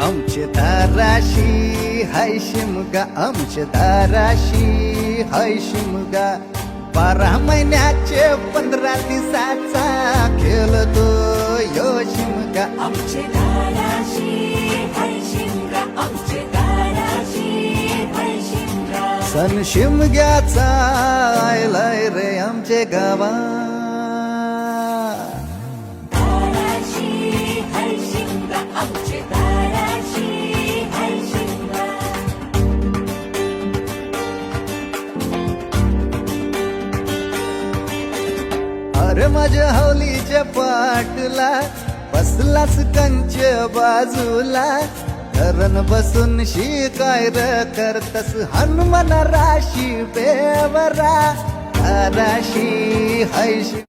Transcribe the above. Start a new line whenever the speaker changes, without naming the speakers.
आमचे दाराशी हाय शिमगा, आमचे दाराशी हाय शिमगा. 12 महिन्याचे 15 दिवसाचा खेळतो यो शिमगा.
आमचे दाराशी हाय शिमगा, आमचे दाराशी हाय शिमगा.
सण शिमग्याचा आयलाय रे आमचे गावा.
दाराशी हाय शिमगा, आमचे दाराशी हाय शिमगा.
अरे माझ्या हवलीच्या पाटला बसलास कंच बाजूला. धरण बसून शिकाय र करतस हनुमान राशी बेवरा. राशी हाय